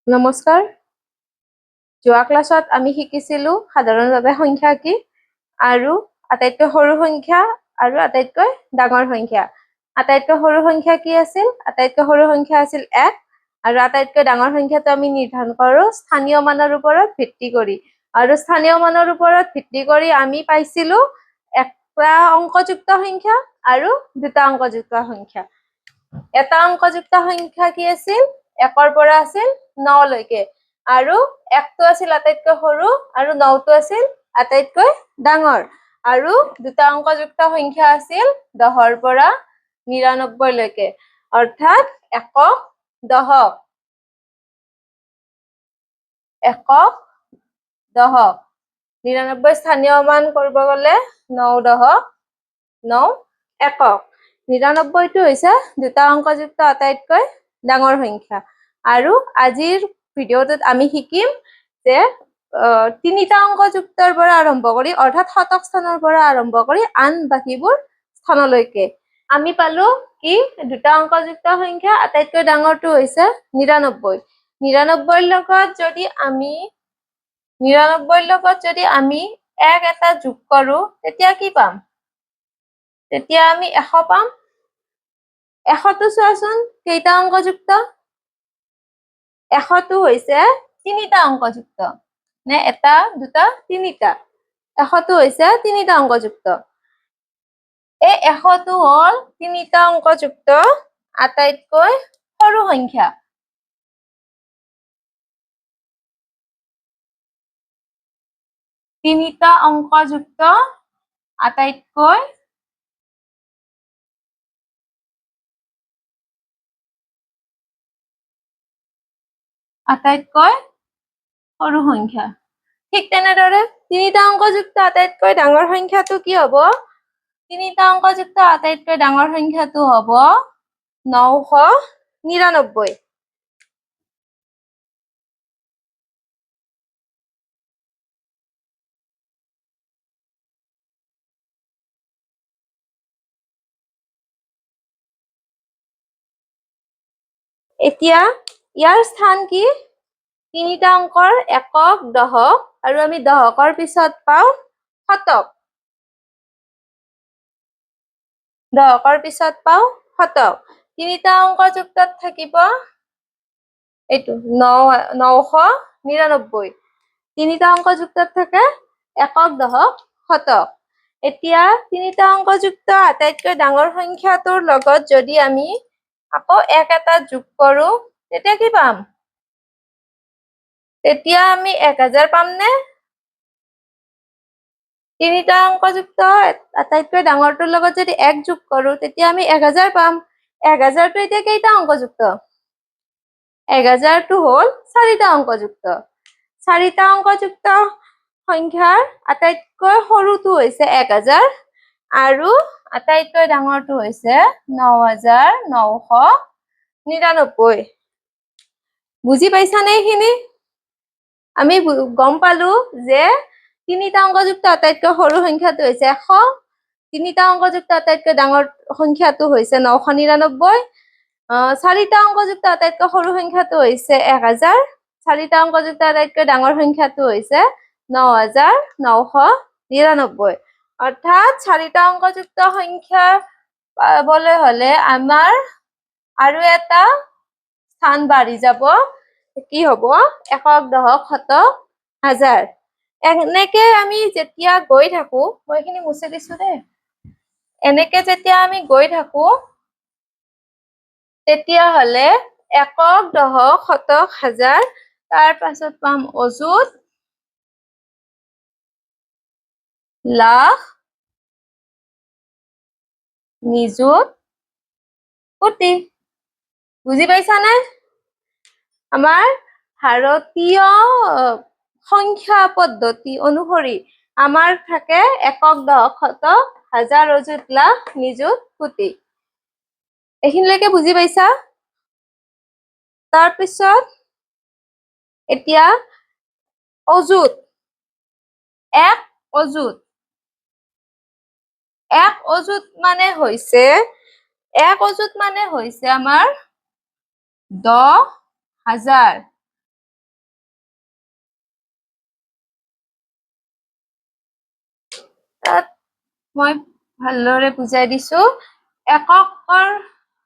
নমস্কাৰ। যোৱা ক্লাছত আমি শিকিছিলো সাধাৰণভাৱে সংখ্যা কি আৰু আটাইতকৈ সৰু সংখ্যা আৰু আটাইতকৈ ডাঙৰ সংখ্যা। আটাইতকৈ সৰু সংখ্যা কি আছিল? আটাইতকৈ সৰু সংখ্যা আছিল 1 আৰু আটাইতকৈ ডাঙৰ সংখ্যাটো আমি নিৰ্ধাৰণ কৰো স্থানীয় মানৰ ওপৰত ভিত্তি কৰি। আৰু স্থানীয় মানৰ ওপৰত ভিত্তি কৰি আমি পাইছিলো এটা অংকযুক্ত সংখ্যা আৰু দুটা অংকযুক্ত সংখ্যা। এটা অংকযুক্ত সংখ্যা কি আছিল? 1ৰ পৰা আছিল 9 লৈকে আৰু 1টো আছিল আটাইতকৈ সৰু আৰু 9টো আছিল আটাইতকৈ ডাঙৰ। আৰু দুটা অংকযুক্ত সংখ্যা আছিল 10ৰ পৰা 99 লৈকে, অৰ্থাৎ একক, দশক। একক, দশক। 99 স্থানীয় মান কৰিব গ'লে 9 দশক, 9 একক। 99টো হৈছে দুটা অংকযুক্ত আটাইতকৈ ডাঙৰ সংখ্যা। আৰু আজিৰ ভিডিঅ'টোত আমি শিকিম যে তিনিটা অংকযুক্তৰ পৰা আৰম্ভ কৰি অৰ্থাৎ শতক স্থানৰ পৰা আৰম্ভ কৰি আন বাকীবোৰ স্থানলৈকে। আমি পালো কি দুটা অংকযুক্ত সংখ্যা আটাইতকৈ ডাঙৰটো হৈছে 99। 99ৰ লগত যদি আমি 1 এটা যোগ কৰো তেতিয়া কি পাম? তেতিয়া আমি 100 পাম। 100টো চোৱাচোন কেইটা অংকযুক্ত? 100টো হৈছে তিনিটা অংকযুক্ত। নে এটা, দুটা, তিনিটা। 100টো হৈছে তিনিটা অংকযুক্ত। এই 100টো হ'ল তিনিটা অংকযুক্ত আটাইতকৈ সৰু সংখ্যা। তিনিটা অংকযুক্ত আটাইতকৈ সৰু সংখ্যা। ঠিক তেনেদৰে তিনিটা অংকযুক্ত আটাইতকৈ ডাঙৰ সংখ্যাটো কি হ'ব? তিনিটা অংকযুক্ত আটাইতকৈ ডাঙৰ সংখ্যাটো হ'ব 999। এতিয়া ইয়াৰ স্থান কি? তিনিটা অংকৰ একক, দশক আৰু আমি দশকৰ পিছত পাওঁ শতক। দশকৰ পিছত পাওঁ শতক। তিনিটা অংকযুক্তত থাকিব এইটো 999। তিনিটা অংকযুক্তত থাকে একক, দশক, শতক। এতিয়া তিনিটা অংকযুক্ত আটাইতকৈ ডাঙৰ সংখ্যাটোৰ লগত যদি আমি আকৌ 1 এটা যোগ কৰো তেতিয়া কি পাম? তেতিয়া আমি 1000 পামনে? তিনিটা অংকযুক্ত আটাইতকৈ ডাঙৰটোৰ লগত যদি 1 যোগ কৰো তেতিয়া আমি 1000 পাম। 1000টো এতিয়া কেইটা অংকযুক্ত? 1000টো হ'ল 4টা অংকযুক্ত। 4টা অংকযুক্ত সংখ্যাৰ আটাইতকৈ সৰুটো হৈছে 1000 আৰু আটাইতকৈ ডাঙৰটো হৈছে 9999। বুজি পাইছানে এইখিনি? আমি গম পালো যে তিনিটা অংকযুক্ত আটাইতকৈ সৰু সংখ্যাটো হৈছে 100, তিনিটা অংকযুক্ত আটাইতকৈ ডাঙৰ সংখ্যাটো হৈছে 999, 4টা অংকযুক্ত আটাইতকৈ সৰু সংখ্যাটো হৈছে 1000, 4টা অংকযুক্ত আটাইতকৈ ডাঙৰ সংখ্যাটো হৈছে 9999। অৰ্থাৎ 4টা অংকযুক্ত সংখ্যা পাবলৈ হলে আমাৰ আৰু এটা স্থান বাঢ়ি যাব। কি হব? একক, দশক, শতক, হাজাৰ। এনেকে আমি যেতিয়া গৈ থাকো, মই এইখিনি মুছি দিছো দেই। এনেকে যেতিয়া আমি গৈ থাকো তেতিয়া হলে একক, দশক, শতক, হাজাৰ, তাৰ পাছত পাম অযুত, লাখ, নিযুত, কোটি। বুজি পাইছানে? আমাৰ ভাৰতীয় সংখ্যা পদ্ধতি অনুসৰি আমাৰ থাকে একক, দশক, শতক, হাজাৰ, অযুত, লাখ, নিযুত, কোটি। এইখিনিলৈকে বুজি পাইছা? তাৰপিছত এতিয়া অযুত। এক অযুত। এক অযুত মানে হৈছে আমাৰ 10,000। তাত মই ভালদৰে বুজাই দিছো। এককৰ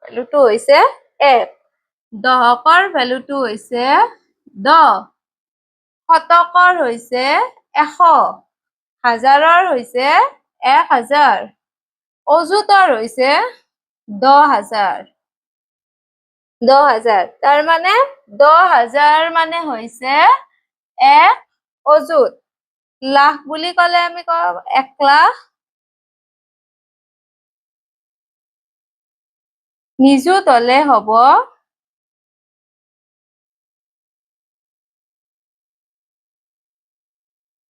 ভেলুটো হৈছে 1, দহকৰ ভেলুটো হৈছে 10, শতকৰ হৈছে 100, হাজাৰৰ হৈছে 1000, অযুতৰ হৈছে 10,000। 10,000 তাৰ মানে 10,000 মানে হৈছে 1 অযুত। লাখ বুলি কলে আমি কম 1 লাখ, নিযুত হলে হব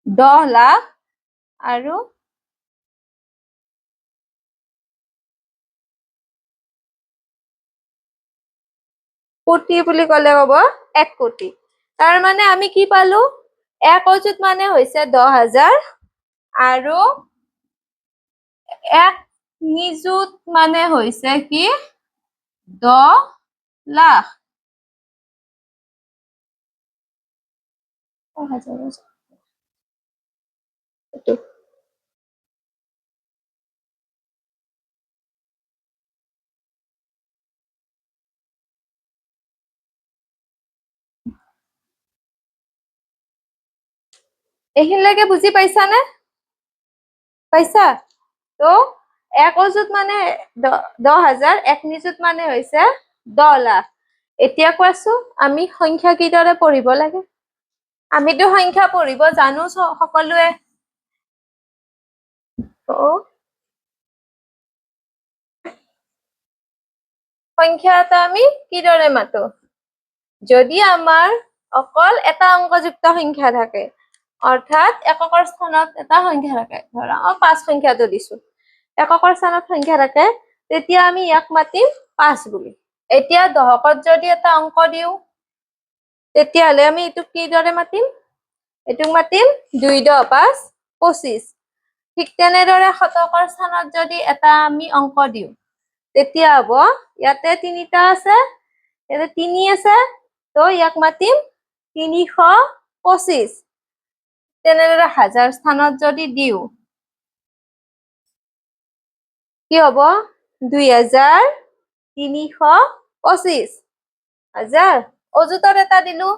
10 লাখ আৰু কোটি বুলি কলে হব 1 কোটি। তাৰ মানে আমি কি পালো, 1 অযুত মানে হৈছে 10,000 আৰু 1 নিযুত মানে হৈছে কি 10 লাখ। এইখিনিলৈকে বুজি পাইছানে? পাইছা? তো 1 অযুত মানে 10,000, 1 নিযুত মানে হৈছে 10 লাখ। এতিয়া কোৱাচোন আমি সংখ্যা কিদৰে পঢ়িব লাগে? আমিতো সংখ্যা পঢ়িব জানো সকলোৱে। সংখ্যা এটা আমি কিদৰে মাতো? যদি আমাৰ অকল এটা অংকযুক্ত সংখ্যা থাকে, অৰ্থাৎ এককৰ স্থানত এটা সংখ্যা থাকে, ধৰা 5 সংখ্যাটো দিছো, এককৰ স্থানত সংখ্যা থাকে, তেতিয়া আমি ইয়াক মাতিম 5 বুলি। এতিয়া দহকত যদি এটা অংক দিও, তেতিয়াহলে আমি এইটোক কিদৰে মাতিম? এইটোক মাতিম 2 × 5 = 25। ঠিক তেনেদৰে শতকৰ স্থানত যদি এটা আমি অংক দিও, তেতিয়া হব ইয়াতে 3টা আছে, ইয়াতে 3 আছে, তো ইয়াক মাতিম 325। তেনেদৰে হাজাৰ স্থানত যদি দিও, কি হব 2325 হাজাৰ। অযুতত এটা দিলো,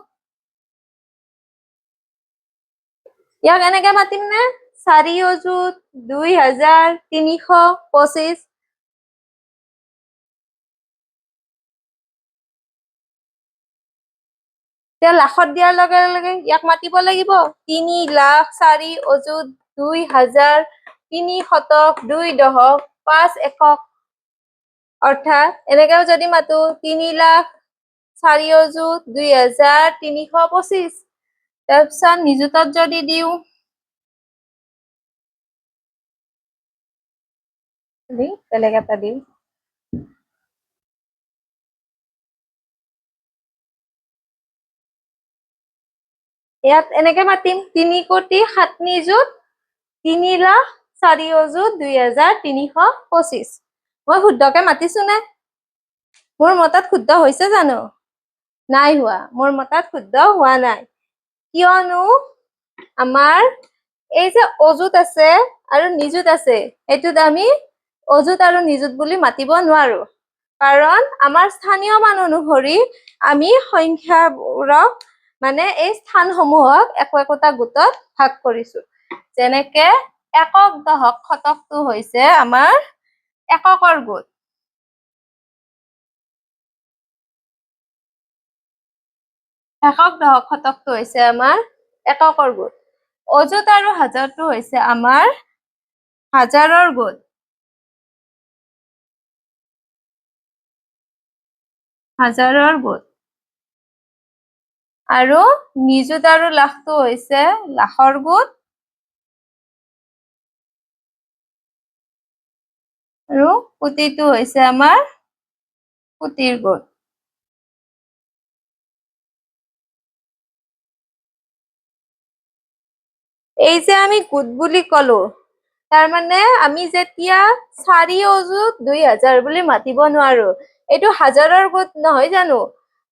ইয়াক এনেকে মাতিম নে 4 অযুত 2325। এতিয়া লাখত দিয়াৰ লগে লগে ইয়াক মাতিব লাগিব 3 লাখ 4 অযুত 2000, 3 শতক 2 দশক 5 একক। অৰ্থাৎ এনেকেও যদি মাতো 3 লাখ 4 অযুত 2325। তাৰপিছত নিযুতত যদি দিও, বেলেগ এটা দিও, ইয়াত এনেকে মাতিম 3 কোটি 7 নিযুত 3 লাখ 4 অযুত 2325। মই শুদ্ধকে মাতিছো নে? মোৰ মতত শুদ্ধ হৈছে জানো? নাই হোৱা, মোৰ মতত শুদ্ধ হোৱা নাই। কিয়নো আমাৰ এই যে অযুত আছে আৰু নিযুত আছে, এইটোত আমি অযুত আৰু নিযুত বুলি মাতিব নোৱাৰো, কাৰণ আমাৰ স্থানীয় মান অনুসৰি আমি সংখ্যাবোৰক মানে এই স্থানসমূহক একোটা গোটত ভাগ কৰিছো। যেনেকে একক, দশক, শতকটো হৈছে আমাৰ এককৰ গোট। একক, দশক, শতকটো হৈছে আমাৰ এককৰ গোট। অযুত আৰু হাজাৰটো হৈছে আমাৰ হাজাৰৰ গোট। হাজাৰৰ গোট। আৰু নিযুত আৰু লাখটো হৈছে লাখৰ গোট। আৰু কোটিটো হৈছে আমাৰ কোটিৰ গোট। এই যে আমি গোট বুলি কলো, তাৰ মানে আমি যেতিয়া 4 অযুত 2000 বুলি মাতিব নোৱাৰো, এইটো হাজাৰৰ গোট নহয় জানো?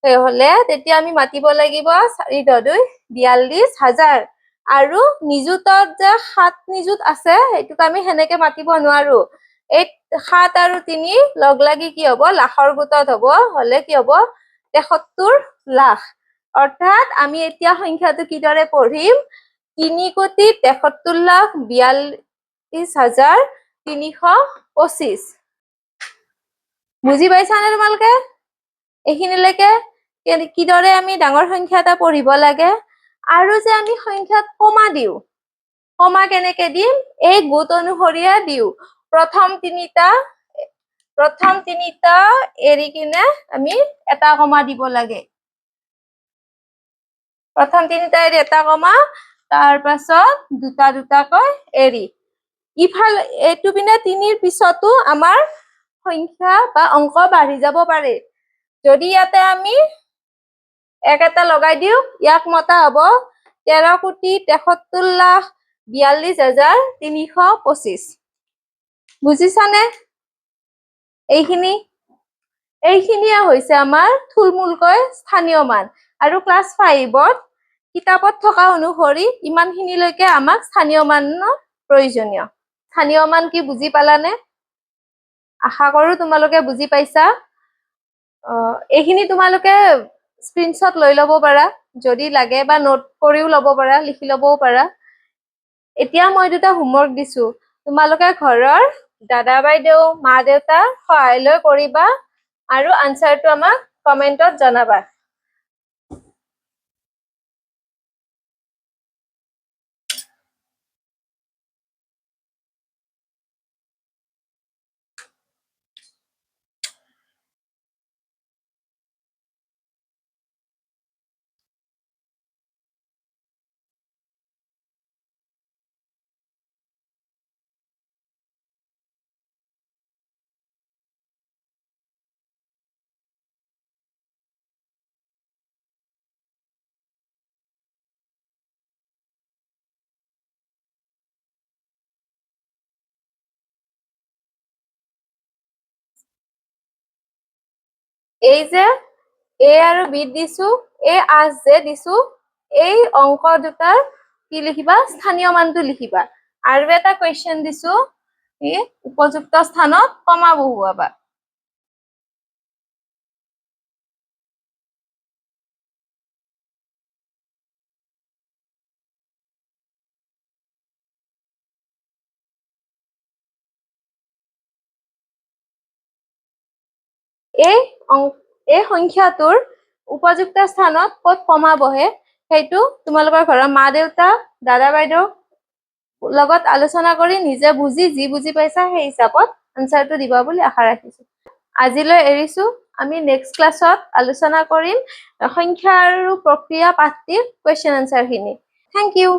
হলে তেতিয়া আমি মাতিব লাগিব 4 × 2 = 42,000। আৰু নিযুতত যে 7 নিযুত আছে এইটোক আমি হেনেকে মাতিব নোৱাৰো এই 7 আৰু 3 লগ লাগি কি হ'ব লাখৰ গোটত হ'ব হলে কি হ'ব 73 লাখ অৰ্থাৎ আমি এতিয়া সংখ্যাটো কিদৰে পঢ়িম 3,73,42,325 বুজি পাইছানে তোমালোকে এইখিনিলৈকে কিদৰে আমি ডাঙৰ সংখ্যা এটা পঢ়িব লাগে আৰু যে আমি সংখ্যাত কমা দিও কমা কেনেকে দিম এই গোট অনুসৰিয়ে দিও প্ৰথম তিনিটা এৰি কিনে আমি এটা কমা দিব লাগে প্ৰথম তিনিটা এৰি এটা কমা তাৰ পাছত দুটা দুটাকৈ এৰি ইফালে এইটো পিনে 3ৰ পিছতো আমাৰ সংখ্যা বা অংক বাঢ়ি যাব পাৰে যদি ইয়াতে আমি এক এটা লগাই দিও ইয়াক মতা হ'ব 13,73,42,325 বুজিছানে এইখিনিয়ে হৈছে আমাৰ থুলমূলকৈ স্থানীয় মান আৰু ক্লাছ 5ত কিতাপত থকা অনুসৰি ইমানখিনিলৈকে আমাক স্থানীয় মানৰ প্ৰয়োজনীয় স্থানীয় মান কি বুজি পালানে আশা কৰো তোমালোকে বুজি পাইছা এইখিনি তোমালোকে স্ক্ৰিনশ্বট লৈ ল'ব পাৰা যদি লাগে বা নোট কৰিও ল'ব পাৰা লিখি ল'বও পাৰা এতিয়া মই দুটা হোমৱৰ্ক দিছো তোমালোকে ঘৰৰ দাদা বাইদেউ মা দেউতা সহায় লৈ কৰিবা আৰু আনসাৰটো আমাক কমেন্টত জনাবা এই যে এ আৰু বি দিছো এই আজ যে দিছো এই অংক দুটাৰ কি লিখিবা স্থানীয় মানটো লিখিবা আৰু এটা কোৱেশ্চন দিছো এই উপযুক্ত স্থানত কমা বহুৱাবা এই সংখ্যাটোৰ উপযুক্ত স্থানত ক'ত কমা বহে সেইটো তোমালোকৰ ঘৰৰ মা দেউতা দাদা বাইদেউ লগত আলোচনা কৰি নিজে বুজি যি বুজি পাইছা সেই হিচাপত আনসাৰটো দিবা বুলি আশা ৰাখিছো আজিলৈ এৰিছো আমি নেক্সট ক্লাছত আলোচনা কৰিম সংখ্যা আৰু প্ৰক্ৰিয়া পাঠটিৰ কোৱেশ্চন আনসাৰখিনি থেংক ইউ